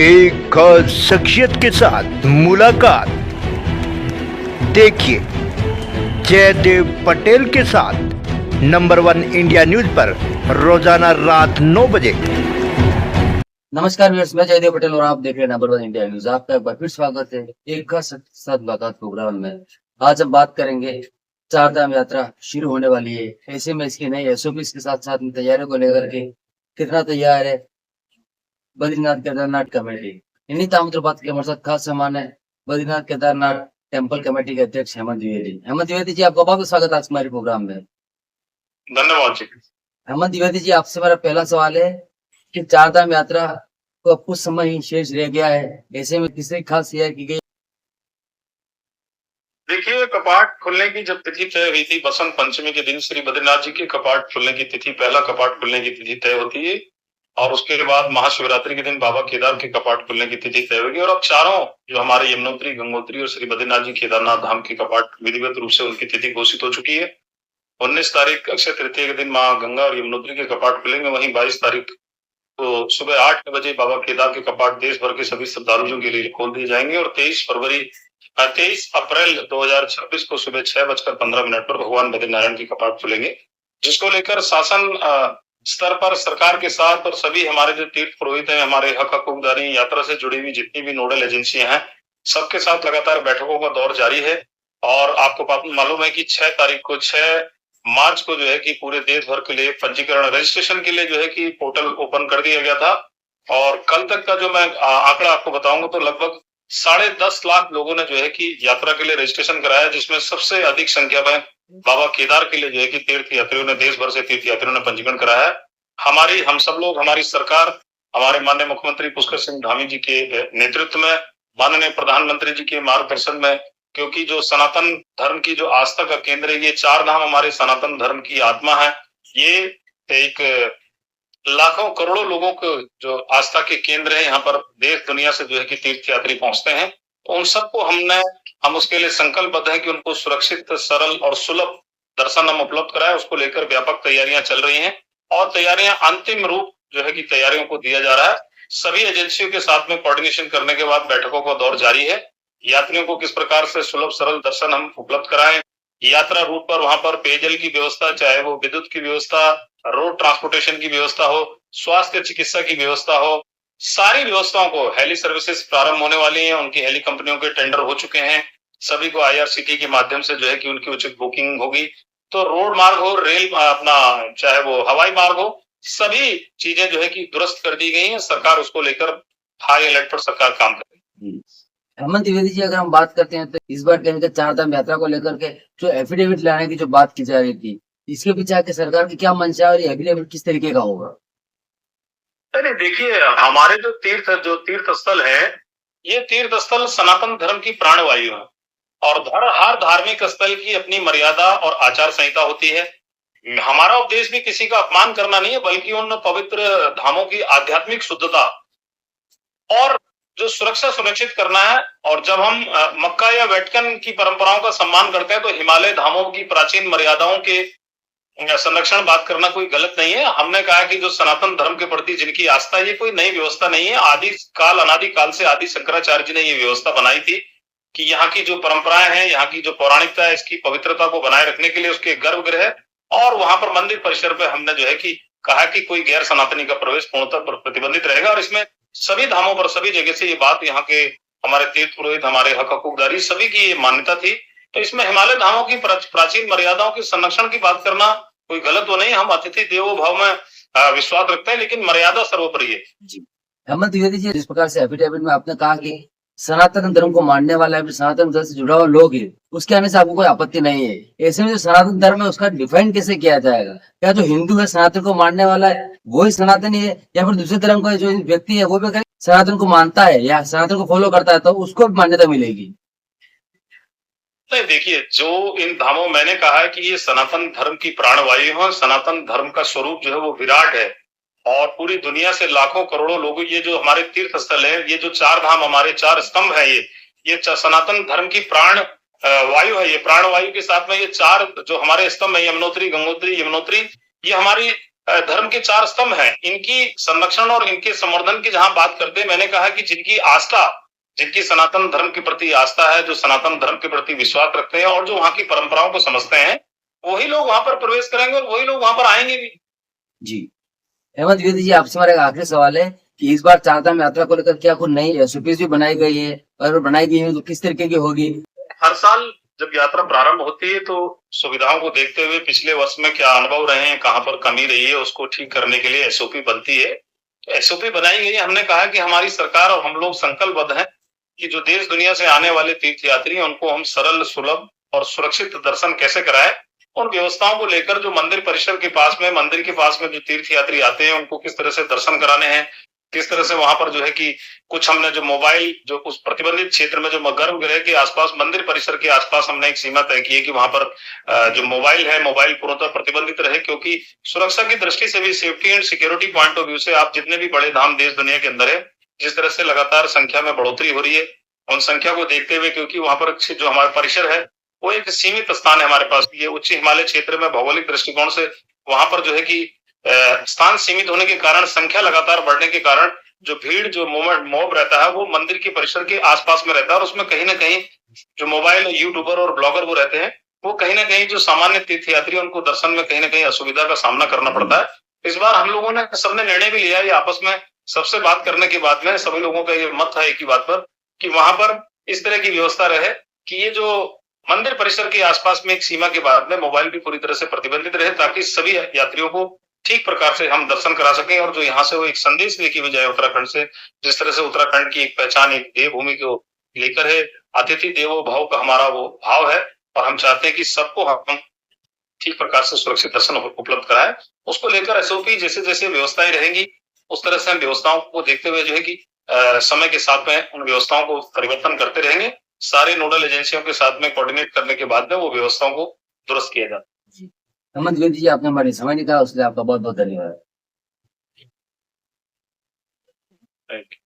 एक खास शख्सियत के साथ मुलाकात। देखिए जयदेव पटेल के साथ नंबर 1 इंडिया न्यूज पर रोजाना रात 9 बजे। नमस्कार व्यूअर्स, मैं जयदेव पटेल और आप देख रहे हैं नंबर 1 इंडिया न्यूज। आपका एक बार फिर स्वागत है एक खास शख्स के साथ मुलाकात प्रोग्राम में। आज हम बात करेंगे चार धाम यात्रा शुरू होने वाली है, ऐसे में इसकी नई एसओपी के साथ साथ में तैयारियों को लेकर के कितना तैयार है बद्रीनाथ केदारनाथ कमेटी। इन्हीं तमाम बात के हमारे साथ खास मेहमान है बद्रीनाथ केदारनाथ टेम्पल कमेटी के अध्यक्ष हेमंत द्विवेदी। हेमंत द्विवेदी जी, आपका बहुत स्वागत है आज हमारे प्रोग्राम में। धन्यवाद जी। हेमंत द्विवेदी जी, आपसे मेरा पहला सवाल है कि चार धाम यात्रा को अब कुछ समय ही शेष रह गया है, ऐसे में किसी खास तैयारी की गई? देखिए, कपाट खुलने की जब तिथि तय हुई थी, बसंत पंचमी के दिन श्री बद्रीनाथ जी के कपाट खुलने की तिथि, पहला कपाट खुलने की तिथि तय होती है और उसके बाद महाशिवरात्रि के दिन बाबा केदार के कपाट खुलने की तिथि तय होगी। और अब चारों जो हमारे यमुनोत्री, गंगोत्री और श्री बद्रीनाथ जी केदारनाथ धाम के कपाट विधिवत रूप से उनकी तिथि घोषित हो चुकी है। 19 तारीख अक्षय तृतीया के दिन माँ गंगा और यमुनोत्री के कपाट खुलेंगे। वहीं 22 तारीख तो सुबह 8 बजे बाबा केदार के कपाट देश भर के सभी श्रद्धालुओं के लिए खोल दिए जाएंगे और 23 अप्रैल 2026 को सुबह 6:15 पर भगवान बद्रीनारायण के कपाट खुलेंगे, जिसको लेकर शासन स्तर पर सरकार के साथ और सभी हमारे जो तीर्थ पुरोहित हैं, हमारे हक हकूकदारी, यात्रा से जुड़ी हुई जितनी भी नोडल एजेंसियां हैं, सबके साथ लगातार बैठकों का दौर जारी है। और आपको मालूम है कि 6 मार्च को जो है कि पूरे देश भर के लिए पंजीकरण रजिस्ट्रेशन के लिए जो है कि पोर्टल ओपन कर दिया गया था। और कल तक का जो मैं आंकड़ा आपको बताऊंगा तो लगभग 10.5 लाख लोगों ने जो है कि यात्रा के लिए रजिस्ट्रेशन कराया, जिसमें सबसे अधिक संख्या में बाबा केदार के लिए जो है कि तीर्थ यात्रियों ने, देश भर से तीर्थ यात्रियों ने पंजीकरण कराया है। हम सब लोग, हमारी सरकार, हमारे माननीय मुख्यमंत्री पुष्कर सिंह धामी जी के नेतृत्व में, माननीय प्रधानमंत्री जी के मार्गदर्शन में, क्योंकि जो सनातन धर्म की जो आस्था का केंद्र है, ये चार धाम हमारे सनातन धर्म की आत्मा है। ये एक लाखों करोड़ों लोगों को जो आस्था के केंद्र है, यहाँ पर देश दुनिया से जो है कि तीर्थ यात्री पहुंचते हैं। तो उन सबको हम उसके लिए संकल्पबद्ध है कि उनको सुरक्षित, सरल और सुलभ दर्शन हम उपलब्ध कराए। उसको लेकर व्यापक तैयारियां चल रही हैं और तैयारियां अंतिम रूप जो है कि तैयारियों को दिया जा रहा है। सभी एजेंसियों के साथ में कोऑर्डिनेशन करने के बाद बैठकों का दौर जारी है। यात्रियों को किस प्रकार से सुलभ सरल दर्शन हम उपलब्ध कराएं, यात्रा रूट पर वहां पर पेयजल की व्यवस्था, चाहे वो विद्युत की व्यवस्था, रोड ट्रांसपोर्टेशन की व्यवस्था हो, स्वास्थ्य चिकित्सा की व्यवस्था हो, सारी व्यवस्थाओं को, हेली सर्विसेज प्रारंभ होने वाली हैं, उनकी हेली कंपनियों के टेंडर हो चुके हैं। सभी को आईआरसीटी के माध्यम से जो है कि उनकी उचित बुकिंग होगी। तो रोड मार्ग हो, रेल चाहे वो हवाई मार्ग हो, सभी चीजें जो है कि दुरुस्त कर दी गई है। सरकार उसको लेकर हाई अलर्ट पर सरकार काम कर रही है। हेमंत द्विवेदी जी, अगर हम बात करते हैं तो इस बार कहीं चार धाम यात्रा को लेकर के जो एफिडेविट लाने की जो बात की जा रही थी, इसके पीछे आके सरकार की क्या मंशा है और ये एफिडेविट किस तरीके का होगा? अरे देखिए, हमारे जो तीर्थ स्थल है, ये तीर्थ स्थल सनातन धर्म की प्राणवायु है और हर धार्मिक स्थल की अपनी मर्यादा और आचार संहिता होती है। हमारा उपदेश भी किसी का अपमान करना नहीं है, बल्कि उन पवित्र धामों की आध्यात्मिक शुद्धता और जो सुरक्षा सुनिश्चित करना है। और जब हम मक्का या वेटिकन की परंपराओं का सम्मान करते हैं, तो हिमालय धामों की प्राचीन मर्यादाओं के संरक्षण बात करना कोई गलत नहीं है। हमने कहा कि जो सनातन धर्म के प्रति जिनकी आस्था, ये कोई नई व्यवस्था नहीं है। अनादि काल से आदि शंकराचार्य जी ने ये व्यवस्था बनाई थी कि यहाँ की जो परंपराएं हैं, यहाँ की जो पौराणिकता है, इसकी पवित्रता को बनाए रखने के लिए उसके गर्भगृह और वहां पर मंदिर परिसर पे हमने जो है कि कहा कि कोई गैर सनातनी का प्रवेश पूर्णतः प्रतिबंधित रहेगा। और इसमें सभी धामों पर, सभी जगह से ये बात, यहाँ के हमारे तीर्थ पुरोहित, हमारे हक हकूकदारी, सभी की ये मान्यता थी। तो इसमें हिमालय धामों की प्राचीन मर्यादाओं के संरक्षण की बात करना कोई गलत तो नहीं। हम अतिथि देवो भाव में विश्वास रखते हैं, लेकिन मर्यादा सर्वोपरि है। हेमंत द्विवेदी जी, जिस प्रकार से एफिडेविट में आपने कहा कि सनातन धर्म को मानने वाला है, सनातन धर्म से जुड़ा हुआ लोग है, उसके आने से आपको कोई आपत्ति नहीं है। ऐसे में जो सनातन धर्म है उसका डिफाइन कैसे किया जाएगा? क्या जो हिंदू है सनातन को मानने वाला है वो ही सनातनी है, या फिर दूसरे धर्म का जो व्यक्ति है वो भी सनातन को मानता है या सनातन को फॉलो करता है तो उसको भी मान्यता मिलेगी? नहीं, देखिए, जो इन धामों, मैंने कहा है कि ये सनातन धर्म की प्राणवायु है। सनातन धर्म का स्वरूप जो है वो विराट है और पूरी दुनिया से लाखों करोड़ों लोग, ये जो हमारे तीर्थ स्थल है, ये जो चार धाम, हमारे चार स्तंभ है, ये सनातन धर्म की प्राण वायु है। ये प्राण वायु के साथ में ये चार जो हमारे स्तंभ है, यमुनोत्री, गंगोत्री, यमुनोत्री, ये हमारी धर्म के चार स्तंभ हैं, इनकी संरक्षण और इनके संवर्धन की जहां बात करते हैं, मैंने कहा कि जिनकी आस्था, जिनकी सनातन धर्म के प्रति आस्था है, जो सनातन धर्म के प्रति विश्वास रखते हैं और जो वहां की परंपराओं को समझते हैं, वही लोग वहां पर प्रवेश करेंगे और वही लोग वहां पर आएंगे भी। जी। हेमंत द्विवेदी जी, आपसे हमारा एक आखिरी सवाल है कि इस बार चारधाम यात्रा को लेकर क्या कुछ नई एसओपीज भी बनाई गई है, और बनाई गई है तो किस तरीके की होगी? हर साल जब यात्रा प्रारंभ होती है तो सुविधाओं को देखते हुए पिछले वर्ष में क्या अनुभव रहे हैं, कहां पर कमी रही है, उसको ठीक करने के लिए एसओपी बनती है। एसओपी बनाई गई है। हमने कहा कि हमारी सरकार और हम लोग संकल्पबद्ध हैं कि जो देश दुनिया से आने वाले तीर्थयात्री हैं उनको हम सरल, सुलभ और सुरक्षित दर्शन कैसे कराएं। उन व्यवस्थाओं को लेकर जो मंदिर परिसर के पास में, मंदिर के पास में जो तीर्थयात्री आते हैं उनको किस तरह से दर्शन कराने हैं, किस तरह से वहां पर जो है कि कुछ हमने जो मोबाइल, जो उस प्रतिबंधित क्षेत्र में, जो गर्भगृह के आसपास, मंदिर परिसर के आसपास हमने एक सीमा तय की है कि वहां पर जो मोबाइल है, मोबाइल पूर्णतः प्रतिबंधित रहे, क्योंकि सुरक्षा की दृष्टि से भी, safety and security point of view से, आप जितने भी बड़े धाम देश दुनिया के अंदर है, जिस तरह से लगातार संख्या में बढ़ोतरी हो रही है, उन संख्या को देखते हुए, क्योंकि वहां पर जो हमारा परिसर है वो एक सीमित स्थान है हमारे पास, ये उच्च हिमालय क्षेत्र में भौगोलिक दृष्टिकोण से वहां पर जो है कि स्थान सीमित होने के कारण, संख्या लगातार बढ़ने के कारण जो भीड़, जो मॉब रहता है वो मंदिर के परिसर के आसपास में रहता है, और उसमें कहीं ना कहीं जो मोबाइल यूट्यूबर और ब्लॉगर वो रहते हैं, वो कहीं ना कहीं जो सामान्य तीर्थयात्री उनको दर्शन में कहीं ना कहीं असुविधा का सामना करना पड़ता है। इस बार हम लोगों ने सबने निर्णय भी लिया है, ये आपस में सबसे बात करने के बाद में सभी लोगों का ये मत है एक ही बात पर, कि वहां पर इस तरह की व्यवस्था रहे कि ये जो मंदिर परिसर के आसपास में एक सीमा के बाद में मोबाइल भी पूरी तरह से प्रतिबंधित रहे, ताकि सभी यात्रियों को ठीक प्रकार से हम दर्शन करा सकें, और जो यहाँ से वो एक संदेश लेके भी जाए उत्तराखंड से, जिस तरह से उत्तराखंड की एक पहचान एक देवभूमि को लेकर है, अतिथि देवो भव का हमारा वो भाव है, और हम चाहते हैं कि सबको हम ठीक प्रकार से सुरक्षित दर्शन उपलब्ध कराएं। उसको लेकर एसओपी जैसे जैसे व्यवस्थाएं रहेंगी, उस तरह से हम व्यवस्थाओं को देखते हुए जो है कि समय के साथ में उन व्यवस्थाओं को परिवर्तन करते रहेंगे। सारे नोडल एजेंसियों के साथ में कोऑर्डिनेट करने के बाद में वो व्यवस्थाओं को दुरुस्त किया जाता है। हेमंत द्विवेदी जी, आपने हमारी समय निकाला, उसके लिए आपका बहुत बहुत धन्यवाद। Thank you.